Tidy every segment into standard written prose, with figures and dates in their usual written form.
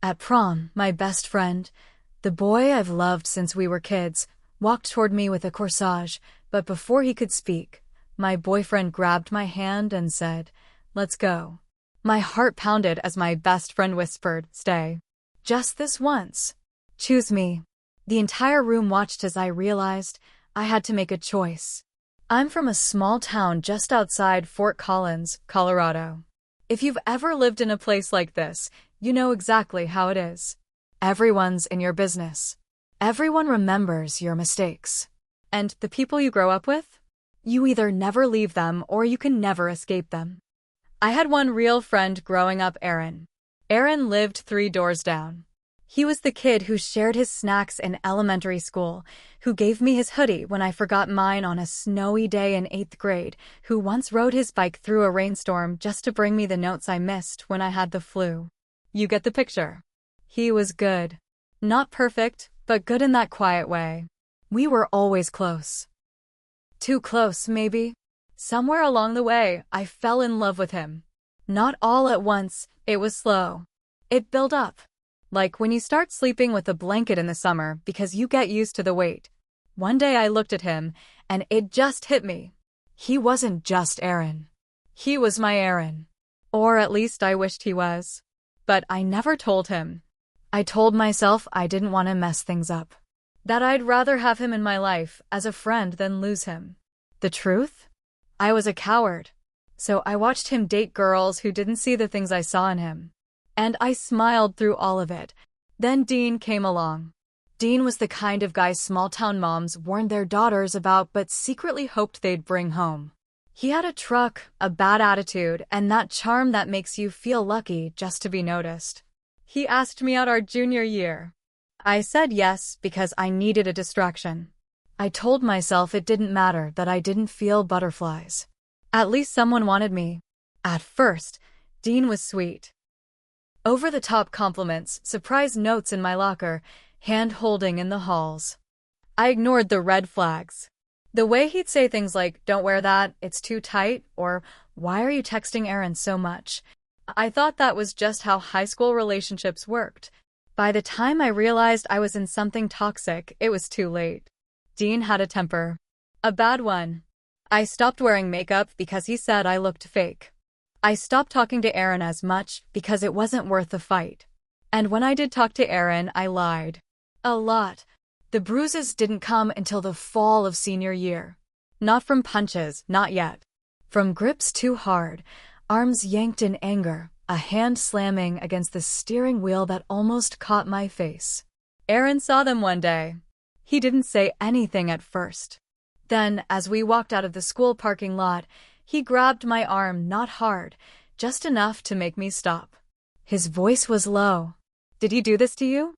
At prom, my best friend, the boy I've loved since we were kids, walked toward me with a corsage, but before he could speak, my boyfriend grabbed my hand and said, "Let's go." My heart pounded as my best friend whispered, "Stay. Just this once. Choose me." The entire room watched as I realized I had to make a choice. I'm from a small town just outside Fort Collins, Colorado. If you've ever lived in a place like this, you know exactly how it is. Everyone's in your business. Everyone remembers your mistakes. And the people you grow up with? You either never leave them or you can never escape them. I had one real friend growing up, Aaron. Aaron lived 3 doors down. He was the kid who shared his snacks in elementary school, who gave me his hoodie when I forgot mine on a snowy day in 8th grade, who once rode his bike through a rainstorm just to bring me the notes I missed when I had the flu. You get the picture. He was good. Not perfect, but good in that quiet way. We were always close. Too close, maybe. Somewhere along the way, I fell in love with him. Not all at once, it was slow. It built up. Like when you start sleeping with a blanket in the summer because you get used to the weight. One day I looked at him, and it just hit me. He wasn't just Aaron. He was my Aaron. Or at least I wished he was. But I never told him. I told myself I didn't want to mess things up. That I'd rather have him in my life as a friend than lose him. The truth? I was a coward. So I watched him date girls who didn't see the things I saw in him. And I smiled through all of it. Then Dean came along. Dean was the kind of guy small-town moms warned their daughters about but secretly hoped they'd bring home. He had a truck, a bad attitude, and that charm that makes you feel lucky just to be noticed. He asked me out our junior year. I said yes because I needed a distraction. I told myself it didn't matter that I didn't feel butterflies. At least someone wanted me. At first, Dean was sweet. Over-the-top compliments, surprise notes in my locker, hand-holding in the halls. I ignored the red flags. The way he'd say things like, "Don't wear that, it's too tight," or "Why are you texting Aaron so much?" I thought that was just how high school relationships worked. By the time I realized I was in something toxic, it was too late. Dean had a temper. A bad one. I stopped wearing makeup because he said I looked fake. I stopped talking to Aaron as much because it wasn't worth the fight. And when I did talk to Aaron, I lied. A lot. The bruises didn't come until the fall of senior year. Not from punches, not yet. From grips too hard, arms yanked in anger, a hand slamming against the steering wheel that almost caught my face. Aaron saw them one day. He didn't say anything at first. Then, as we walked out of the school parking lot, he grabbed my arm not hard, just enough to make me stop. His voice was low. "Did he do this to you?"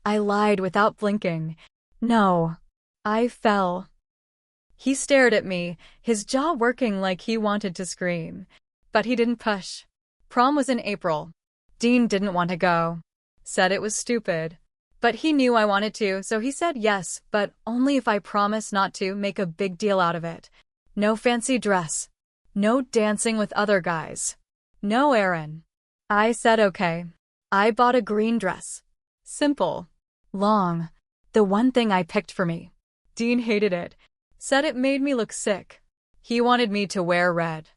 I lied without blinking. "No. I fell." He stared at me, his jaw working like he wanted to scream. But he didn't push. Prom was in April. Dean didn't want to go. Said it was stupid. But he knew I wanted to, so he said yes, but only if I promised not to make a big deal out of it. No fancy dress. No dancing with other guys. No Aaron. I said okay. I bought a green dress. Simple. Long. The one thing I picked for me. Dean hated it. Said it made me look sick. He wanted me to wear red.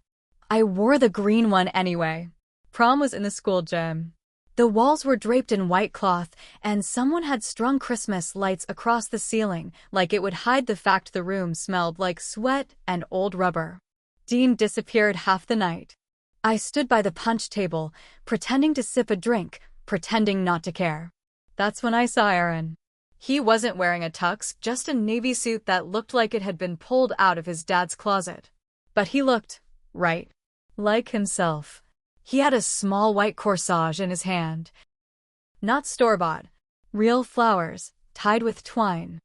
I wore the green one anyway. Prom was in the school gym. The walls were draped in white cloth, and someone had strung Christmas lights across the ceiling, like it would hide the fact the room smelled like sweat and old rubber. Dean disappeared half the night. I stood by the punch table, pretending to sip a drink, pretending not to care. That's when I saw Aaron. He wasn't wearing a tux, just a navy suit that looked like it had been pulled out of his dad's closet. But he looked right. Like himself. He had a small white corsage in his hand. Not store-bought. Real flowers, tied with twine.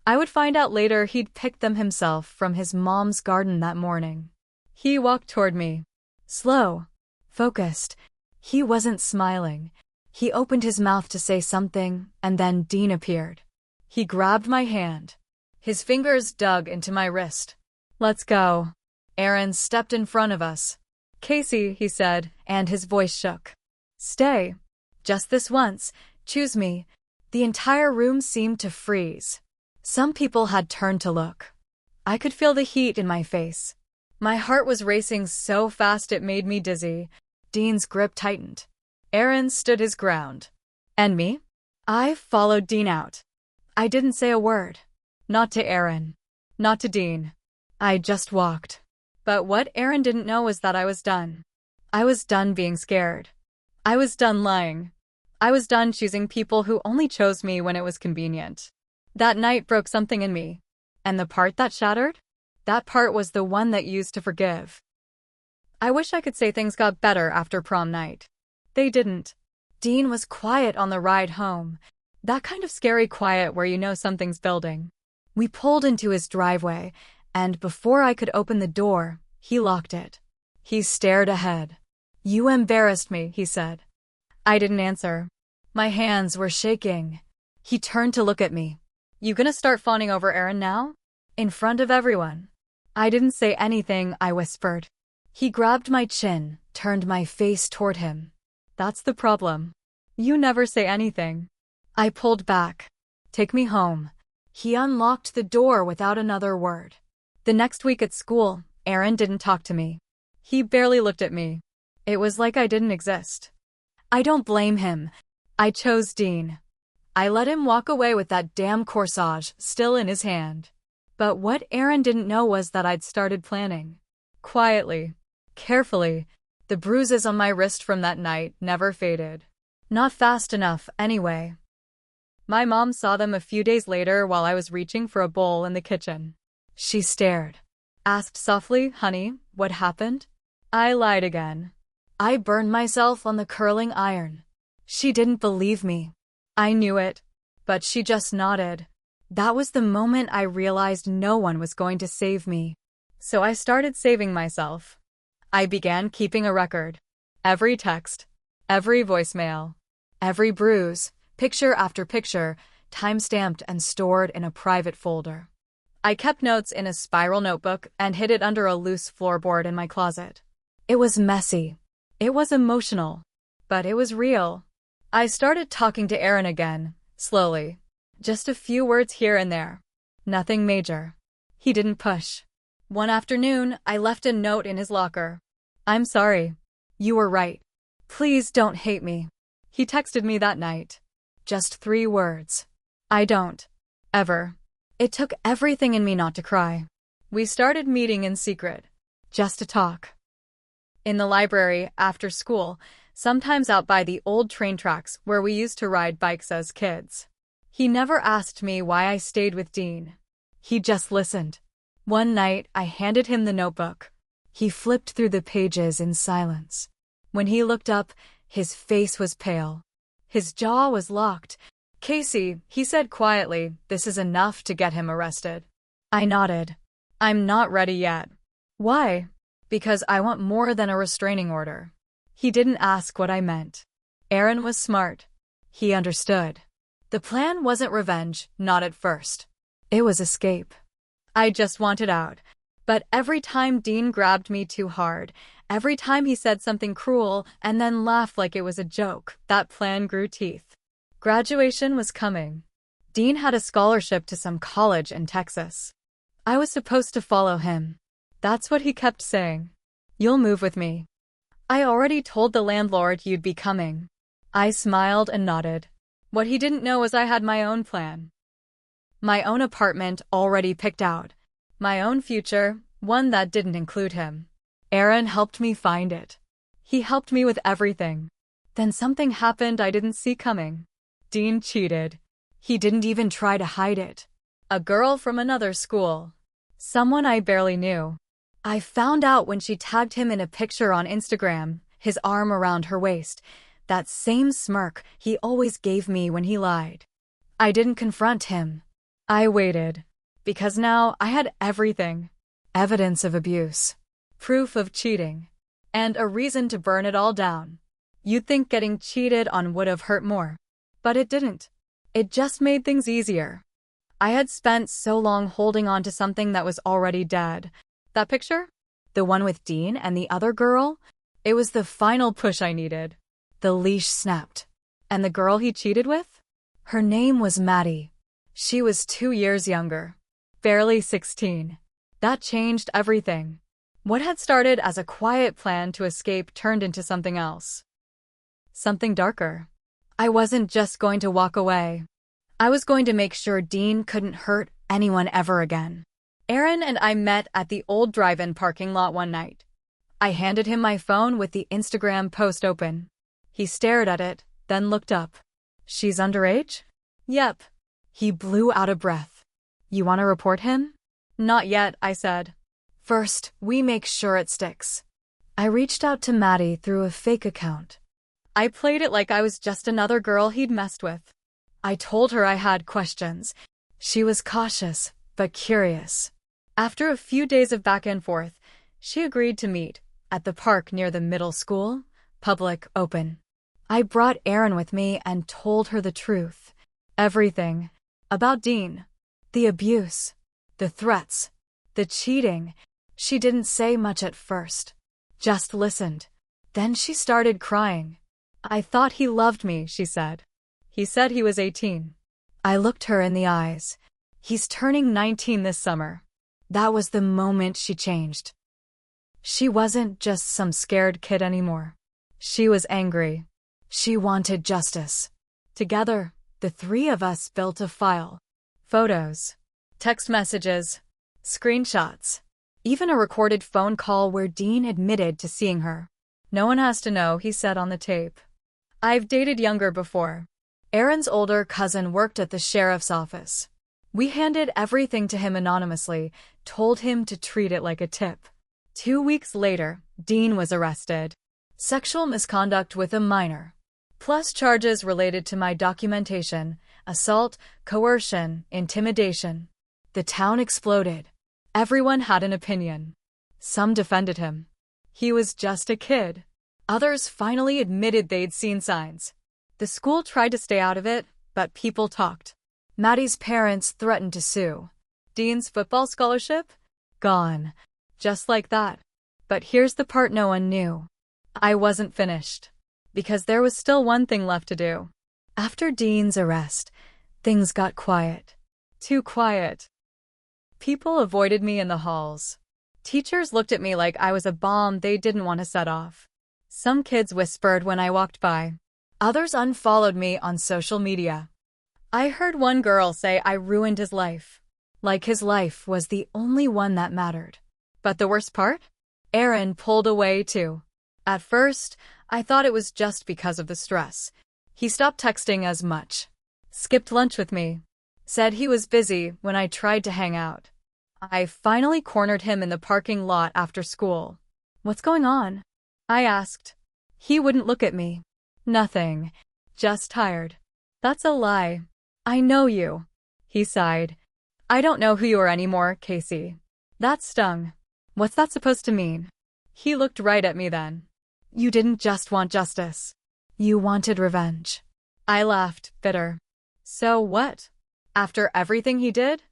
I would find out later he'd picked them himself from his mom's garden that morning. He walked toward me. Slow. Focused. He wasn't smiling. He opened his mouth to say something, and then Dean appeared. He grabbed my hand. His fingers dug into my wrist. "Let's go." Aaron stepped in front of us. "Casey," he said, and his voice shook. "Stay. Just this once. Choose me. The entire room seemed to freeze. Some people had turned to look. I could feel the heat in my face. My heart was racing so fast it made me dizzy. Dean's grip tightened. Aaron stood his ground. And me? I followed Dean out. I didn't say a word. Not to Aaron. Not to Dean. I just walked. But what Aaron didn't know was that I was done. I was done being scared. I was done lying. I was done choosing people who only chose me when it was convenient. That night broke something in me. And the part that shattered? That part was the one that used to forgive. I wish I could say things got better after prom night. They didn't. Dean was quiet on the ride home. That kind of scary quiet where you know something's building. We pulled into his driveway, and before I could open the door, he locked it. He stared ahead. "You embarrassed me," he said. I didn't answer. My hands were shaking. He turned to look at me. "You gonna start fawning over Aaron now? In front of everyone?" I didn't say anything, I whispered. He grabbed my chin, turned my face toward him. "That's the problem. You never say anything." I pulled back. "Take me home." He unlocked the door without another word. The next week at school, Aaron didn't talk to me. He barely looked at me. It was like I didn't exist. I don't blame him. I chose Dean. I let him walk away with that damn corsage still in his hand. But what Aaron didn't know was that I'd started planning. Quietly, carefully, the bruises on my wrist from that night never faded. Not fast enough, anyway. My mom saw them a few days later while I was reaching for a bowl in the kitchen. She stared. Asked softly, "Honey, what happened?" I lied again. "I burned myself on the curling iron." She didn't believe me. I knew it, but she just nodded. That was the moment I realized no one was going to save me. So I started saving myself. I began keeping a record. Every text, every voicemail, every bruise, picture after picture, time-stamped and stored in a private folder. I kept notes in a spiral notebook and hid it under a loose floorboard in my closet. It was messy. It was emotional. But it was real. I started talking to Aaron again, slowly. Just a few words here and there. Nothing major. He didn't push. One afternoon, I left a note in his locker. "I'm sorry. You were right. Please don't hate me." He texted me that night. Just 3 words. "I don't. Ever." It took everything in me not to cry. We started meeting in secret. Just to talk. In the library, after school, sometimes out by the old train tracks where we used to ride bikes as kids. He never asked me why I stayed with Dean. He just listened. One night, I handed him the notebook. He flipped through the pages in silence. When he looked up, his face was pale. His jaw was locked. "Casey," he said quietly, "this is enough to get him arrested." I nodded. "I'm not ready yet." "Why?" "Because I want more than a restraining order." He didn't ask what I meant. Aaron was smart. He understood. The plan wasn't revenge, not at first. It was escape. I just wanted out. But every time Dean grabbed me too hard, every time he said something cruel and then laughed like it was a joke, that plan grew teeth. Graduation was coming. Dean had a scholarship to some college in Texas. I was supposed to follow him. That's what he kept saying. "You'll move with me." "I already told the landlord you'd be coming." I smiled and nodded. What he didn't know was I had my own plan. My own apartment already picked out. My own future, one that didn't include him. Aaron helped me find it. He helped me with everything. Then something happened I didn't see coming. Dean cheated. He didn't even try to hide it. A girl from another school. Someone I barely knew. I found out when she tagged him in a picture on Instagram, his arm around her waist. That same smirk he always gave me when he lied. I didn't confront him. I waited. Because now I had everything. Evidence of abuse. Proof of cheating. And a reason to burn it all down. You'd think getting cheated on would have hurt more. But it didn't. It just made things easier. I had spent so long holding on to something that was already dead. That picture? The one with Dean and the other girl? It was the final push I needed. The leash snapped. And the girl he cheated with? Her name was Maddie. She was 2 years younger. Barely 16. That changed everything. What had started as a quiet plan to escape turned into something else. Something darker. I wasn't just going to walk away. I was going to make sure Dean couldn't hurt anyone ever again. Aaron and I met at the old drive-in parking lot one night. I handed him my phone with the Instagram post open. He stared at it, then looked up. She's underage? Yep. He blew out a breath. You want to report him? Not yet, I said. First, we make sure it sticks. I reached out to Maddie through a fake account. I played it like I was just another girl he'd messed with. I told her I had questions. She was cautious, but curious. After a few days of back and forth, she agreed to meet at the park near the middle school, public, open. I brought Aaron with me and told her the truth. Everything. About Dean. The abuse. The threats. The cheating. She didn't say much at first. Just listened. Then she started crying. I thought he loved me, she said. He said he was 18. I looked her in the eyes. He's turning 19 this summer. That was the moment she changed. She wasn't just some scared kid anymore. She was angry. She wanted justice. Together, the three of us built a file. Photos, text messages, screenshots, even a recorded phone call where Dean admitted to seeing her. No one has to know, he said on the tape. I've dated younger before. Aaron's older cousin worked at the sheriff's office. We handed everything to him anonymously, told him to treat it like a tip. 2 weeks later, Dean was arrested. Sexual misconduct with a minor. Plus charges related to my documentation, assault, coercion, intimidation. The town exploded. Everyone had an opinion. Some defended him. He was just a kid. Others finally admitted they'd seen signs. The school tried to stay out of it, but people talked. Maddie's parents threatened to sue. Dean's football scholarship? Gone. Just like that. But here's the part no one knew. I wasn't finished. Because there was still one thing left to do. After Dean's arrest, things got quiet. Too quiet. People avoided me in the halls. Teachers looked at me like I was a bomb they didn't want to set off. Some kids whispered when I walked by. Others unfollowed me on social media. I heard one girl say I ruined his life. Like his life was the only one that mattered. But the worst part? Aaron pulled away too. At first, I thought it was just because of the stress. He stopped texting as much. Skipped lunch with me. Said he was busy when I tried to hang out. I finally cornered him in the parking lot after school. What's going on? I asked. He wouldn't look at me. Nothing. Just tired. That's a lie. I know you. He sighed. I don't know who you are anymore, Casey. That stung. What's that supposed to mean? He looked right at me then. You didn't just want justice. You wanted revenge. I laughed, bitter. So what? After everything he did?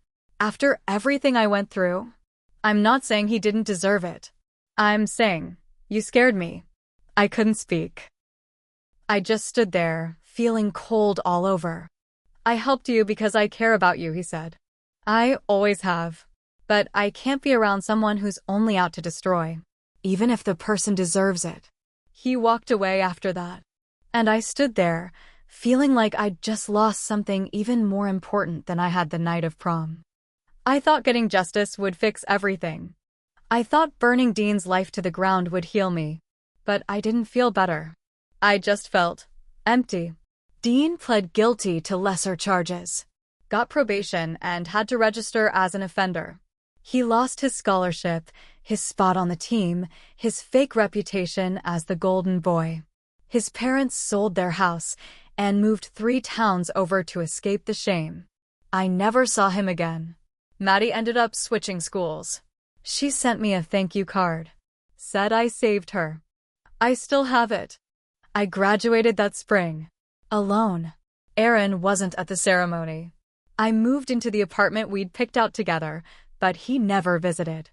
After everything I went through? I'm not saying he didn't deserve it. I'm saying, you scared me. I couldn't speak. I just stood there, feeling cold all over. I helped you because I care about you, he said. I always have. But I can't be around someone who's only out to destroy, even if the person deserves it. He walked away after that. And I stood there, feeling like I'd just lost something even more important than I had the night of prom. I thought getting justice would fix everything. I thought burning Dean's life to the ground would heal me. But I didn't feel better. I just felt empty. Dean pled guilty to lesser charges, got probation, and had to register as an offender. He lost his scholarship, his spot on the team, his fake reputation as the golden boy. His parents sold their house and moved 3 towns over to escape the shame. I never saw him again. Maddie ended up switching schools. She sent me a thank you card. Said I saved her. I still have it. I graduated that spring. Alone. Aaron wasn't at the ceremony. I moved into the apartment we'd picked out together, but he never visited.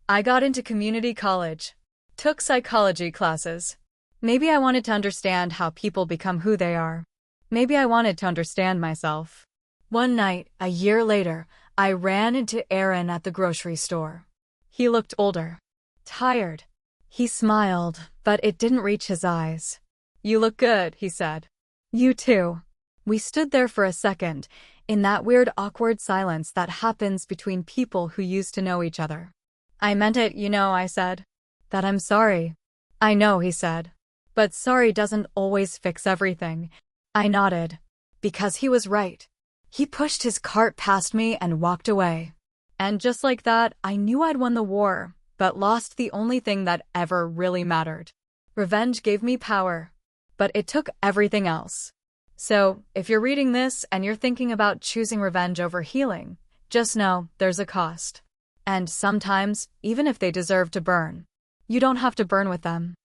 I got into community college. Took psychology classes. Maybe I wanted to understand how people become who they are. Maybe I wanted to understand myself. One night, a year later, I ran into Aaron at the grocery store. He looked older. Tired. He smiled, but it didn't reach his eyes. "You look good," he said. "You too." We stood there for a second, in that weird awkward silence that happens between people who used to know each other. "I meant it, I said. "That I'm sorry." "I know," he said. "But sorry doesn't always fix everything." I nodded. Because he was right. He pushed his cart past me and walked away. And just like that, I knew I'd won the war, but lost the only thing that ever really mattered. Revenge gave me power, but it took everything else. So, if you're reading this and you're thinking about choosing revenge over healing, just know there's a cost. And sometimes, even if they deserve to burn, you don't have to burn with them.